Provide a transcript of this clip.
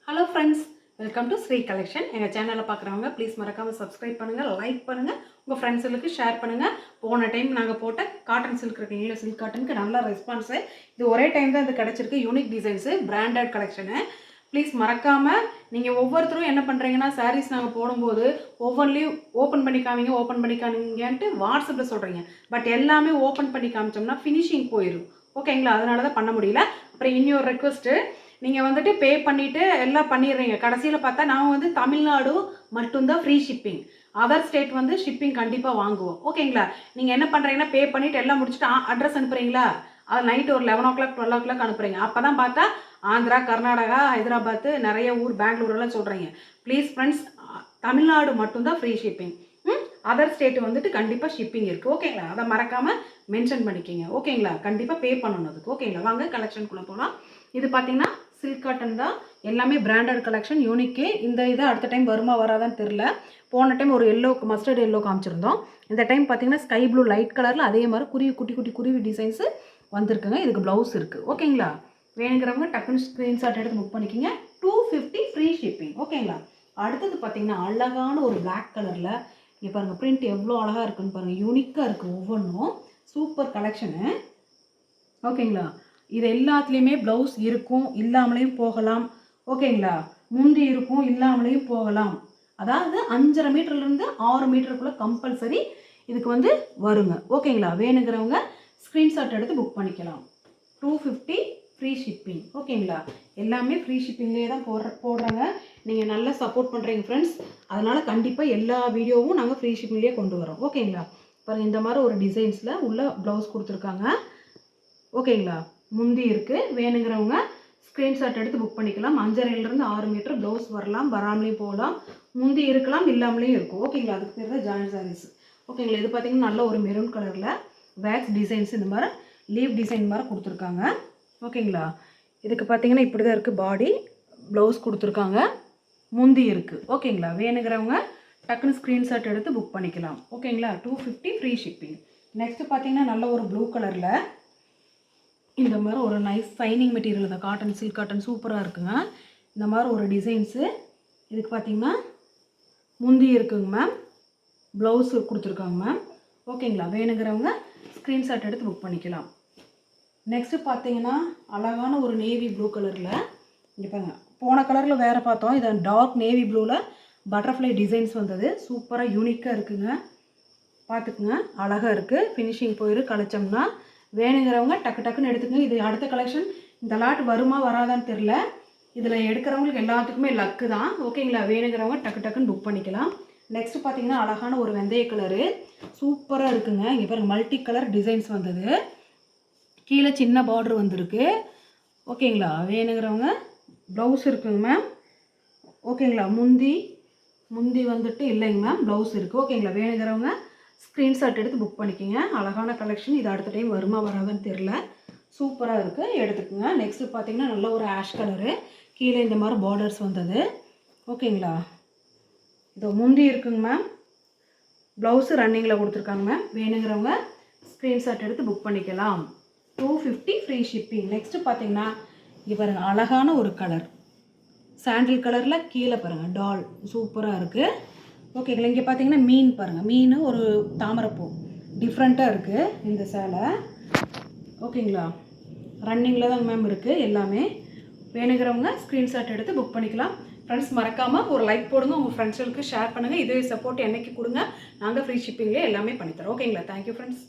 Hello friends, welcome to Sri collection. எங்கள் சேனலில் பார்க்குறவங்க ப்ளீஸ் மறக்காமல் சப்ஸ்கிரைப் பண்ணுங்கள், லைக் பண்ணுங்கள், உங்கள் ஃப்ரெண்ட்ஸுகளுக்கு ஷேர் பண்ணுங்கள். போன டைம் நாங்கள் போட்ட காட்டன் சில்க் இருக்குங்களா, சில்க் காட்டனுக்கு நல்ல ரெஸ்பான்ஸு. இது ஒரே டைம் தான் இது கிடச்சிருக்கு. Unique designs, branded collection. Please மறக்காமல் நீங்கள் ஒவ்வொருத்தரும் என்ன பண்ணுறீங்கன்னா, சாரீஸ் நாங்கள் போடும்போது ஒவ்வொன்றிலையும் ஓப்பன் பண்ணி காமிங்கன்ட்டு வாட்ஸ்அப்பில் சொல்கிறீங்க. பட் எல்லாமே ஓப்பன் பண்ணி காமிச்சோம்னா ஃபினிஷிங் போயிடும். ஓகேங்களா? அதனால தான் பண்ண முடியல. அப்புறம் இன்னொரு ரெக்வஸ்ட்டு, நீங்கள் வந்துட்டு பே பண்ணிவிட்டு எல்லாம் பண்ணிடுறீங்க. கடைசியில் பார்த்தா நான் தமிழ்நாடு மட்டும்தான் free shipping. Other state shipping கண்டிப்பாக வாங்குவோம். ஓகேங்களா? நீங்கள் என்ன பண்ணுறீங்கன்னா, பே பண்ணிவிட்டு எல்லாம் முடிச்சுட்டு அட்ரஸ் அனுப்புகிறீங்களா, அது நைட்டு ஒரு 11 o'clock 12 o'clock அனுப்புகிறீங்க. அப்போ தான் பார்த்தா ஆந்திரா, கர்நாடகா, ஹைதராபாத்து, நிறைய ஊர், பெங்களூரெல்லாம் சொல்கிறீங்க. ப்ளீஸ் ஃப்ரெண்ட்ஸ், தமிழ்நாடு மட்டும்தான் ஃப்ரீ ஷிப்பிங். அதர் ஸ்டேட்டு கண்டிப்பாக ஷிப்பிங் இருக்குது. ஓகேங்களா? அதை மறக்காமல் மென்ஷன் பண்ணிக்கிங்க. ஓகேங்களா? கண்டிப்பாக பே பண்ணணும் அதுக்கு. ஓகேங்களா? வாங்க கலெக்ஷனுக்குள்ளே போகலாம். இது பார்த்தீங்கன்னா சில்க் காட்டன் தான். எல்லாமே பிராண்டட் கலெக்ஷன், யூனிக்கு. இந்த இது அடுத்த டைம் வருமா வராதான்னு தெரில. போன டைம் ஒரு மஸ்டர்ட் எல்லோ காமிச்சிருந்தோம். இந்த டைம் பார்த்தீங்கன்னா ஸ்கை ப்ளூ லைட் கலரில் அதே மாதிரி குட்டி குருவி டிசைன்ஸு வந்திருக்குங்க. இதுக்கு ப்ளவுஸ் இருக்குது. ஓகேங்களா? வேணுங்கிறவங்க டக்குன்னு ஸ்க்ரீன்ஷாட் எடுத்து புக் பண்ணிக்கிங்க. 250 ஃப்ரீ ஷிப்பிங். ஓகேங்களா? அடுத்தது பார்த்தீங்கன்னா அழகான ஒரு பிளாக் கலரில், இங்கே பாருங்கள் பிரிண்ட் எவ்வளோ அழகாக இருக்குன்னு பாருங்கள். யூனிக்காக இருக்குது ஒவ்வொன்றும். Super collection. ஓகேங்களா? இது எல்லாத்துலேயுமே ப்ளவுஸ் இருக்கும், இல்லாமலேயும் போகலாம். ஓகேங்களா? முந்தி இருக்கும், இல்லாமலேயும் போகலாம். அதாவது 5.5 மீட்டர்லேருந்து 6 மீட்டருக்குள்ளே கம்பல்சரி இதுக்கு வருங்க. ஓகேங்களா? வேணுங்கிறவங்க ஸ்க்ரீன்ஷாட் எடுத்து புக் பண்ணிக்கலாம். 250 ஃப்ரீ ஷிப்பிங். ஓகேங்களா? எல்லாமே ஃப்ரீ ஷிப்பிங்லேயே தான் போடுறாங்க. நீங்கள் நல்லா சப்போர்ட் பண்ணுறீங்க ஃப்ரெண்ட்ஸ். அதனால் கண்டிப்பாக எல்லா வீடியோவும் நாங்கள் ஃப்ரீ ஷிப்பிங்லேயே கொண்டு வரோம். ஓகேங்களா? பாருங்கள், இந்த மாதிரி ஒரு டிசைன்ஸில் உள்ள ப்ளவுஸ் கொடுத்துருக்காங்க. ஓகேங்களா? முந்தி இருக்குது. வேணுங்கிறவங்க ஸ்க்ரீன்ஷாட் எடுத்து புக் பண்ணிக்கலாம். 5.5லேருந்து 6 மீட்டர் ப்ளவுஸ் வரலாம், வராமலேயும் போகலாம். முந்தி இருக்கலாம், இல்லாமலேயும் இருக்கும். ஓகேங்களா? அதுக்கு பேர் தான் ஜாயின் சாரீஸ். ஓகேங்களா? இது பார்த்தீங்கன்னா நல்ல ஒரு மெரூன் கலரில் வேக்ஸ் டிசைன்ஸ், இந்த மாதிரி லீவ் டிசைன் மாதிரி கொடுத்துருக்காங்க. ஓகேங்களா? இதுக்கு பார்த்தீங்கன்னா இப்படி தான் இருக்குது. பாடி ப்ளவுஸ் கொடுத்துருக்காங்க, முந்தி இருக்குது. ஓகேங்களா? வேணுங்கிறவங்க டக்குன்னு ஸ்க்ரீன்ஷாட் எடுத்து புக் பண்ணிக்கலாம். ஓகேங்களா? 250 ஃப்ரீ ஷிப்பிங். நெக்ஸ்ட்டு பார்த்தீங்கன்னா நல்ல ஒரு ப்ளூ கலரில் இந்த மாதிரி ஒரு நைஸ் சைனிங் மெட்டீரியல் தான். காட்டன், சில்க் காட்டன் சூப்பராக இருக்குங்க. இந்த மாதிரி ஒரு டிசைன்ஸு. இதுக்கு பார்த்தீங்கன்னா முந்தி இருக்குங்க மேம், ப்ளவுஸு கொடுத்துருக்காங்க மேம். ஓகேங்களா? வேணுங்கிறவங்க ஸ்க்ரீன்ஷாட் எடுத்து புக் பண்ணிக்கலாம். நெக்ஸ்ட்டு பார்த்தீங்கன்னா அழகான ஒரு நேவி ப்ளூ கலரில், இங்கே பாருங்க, போன கலரில் வேறு பார்த்தோம். இது டார்க் நேவி ப்ளூவில் பட்டர்ஃப்ளை டிசைன்ஸ் வந்தது. சூப்பராக யூனிக்காக இருக்குங்க. பார்த்துக்குங்க, அழகாக இருக்குது. ஃபினிஷிங் போயிரு கழிச்சோம்னா. வேணுங்கிறவங்க டக்குன்னு எடுத்துக்கங்க. இது அடுத்த கலெக்ஷன். இந்த லாட் வருமா வராதான்னு தெரில. இதில் எடுக்கிறவங்களுக்கு எல்லாத்துக்குமே லக்கு தான். ஓகேங்களா? வேணுங்கிறவங்க டக்குன்னு புக் பண்ணிக்கலாம். நெக்ஸ்ட்டு பார்த்தீங்கன்னா அழகான ஒரு வெந்தய கலரு சூப்பராக இருக்குங்க. இங்கே பாருங்கள், மல்டி கலர் டிசைன்ஸ் வந்தது. கீழே சின்ன பார்டர் வந்திருக்கு. ஓகேங்களா? வேணுங்கிறவங்க ப்ளவுஸ் இருக்குங்க மேம். ஓகேங்களா? முந்தி இல்லைங்க மேம், ப்ளவுஸ் இருக்குது. ஓகேங்களா? வேணுங்கிறவங்க ஸ்க்ரீன்ஷாட் எடுத்து புக் பண்ணிக்கோங்க. அழகான கலெக்ஷன். இது அடுத்த டைம் வருமா வராதான்னு தெரில. சூப்பராக இருக்குது, எடுத்துக்கோங்க. நெக்ஸ்ட்டு பார்த்தீங்கன்னா நல்ல ஒரு ஆஷ் கலரு, கீழே இந்த மாதிரி பார்டர்ஸ் வந்தது. ஓகேங்களா? இதோ முந்தி இருக்குங்க மேம், ப்ளவுஸு ரன்னிங்கில் கொடுத்துருக்காங்க மேம். வேணுங்கிறவங்க ஸ்க்ரீன்ஷாட் எடுத்து புக் பண்ணிக்கலாம். 250 ஃப்ரீ ஷிப்பிங். நெக்ஸ்ட்டு பார்த்தீங்கன்னா இங்கே பாருங்கள், அழகான ஒரு கலர் சாண்டில் கலரில், கீழே பாருங்கள் டால் சூப்பராக இருக்குது. ஓகேங்களா? இங்கே பார்த்தீங்கன்னா மீன் பாருங்கள், மீன் ஒரு தாமரைப்பூ டிஃப்ரெண்ட்டாக இருக்குது இந்த சேலை. ஓகேங்களா? ரன்னிங்கில் தான் மேம் இருக்குது எல்லாமே. வேணுங்கிறவங்க ஸ்க்ரீன்ஷாட் எடுத்து புக் பண்ணிக்கலாம். ஃப்ரெண்ட்ஸ், மறக்காமல் ஒரு லைக் போடுங்க, உங்கள் ஃப்ரெண்ட்ஸுகளுக்கு ஷேர் பண்ணுங்கள். இதே சப்போர்ட் என்னைக்கு கொடுங்க, நாங்கள் ஃப்ரீ ஷிப்பிங்லேயே எல்லாமே பண்ணித்தரோம். ஓகேங்களா? Thank you friends.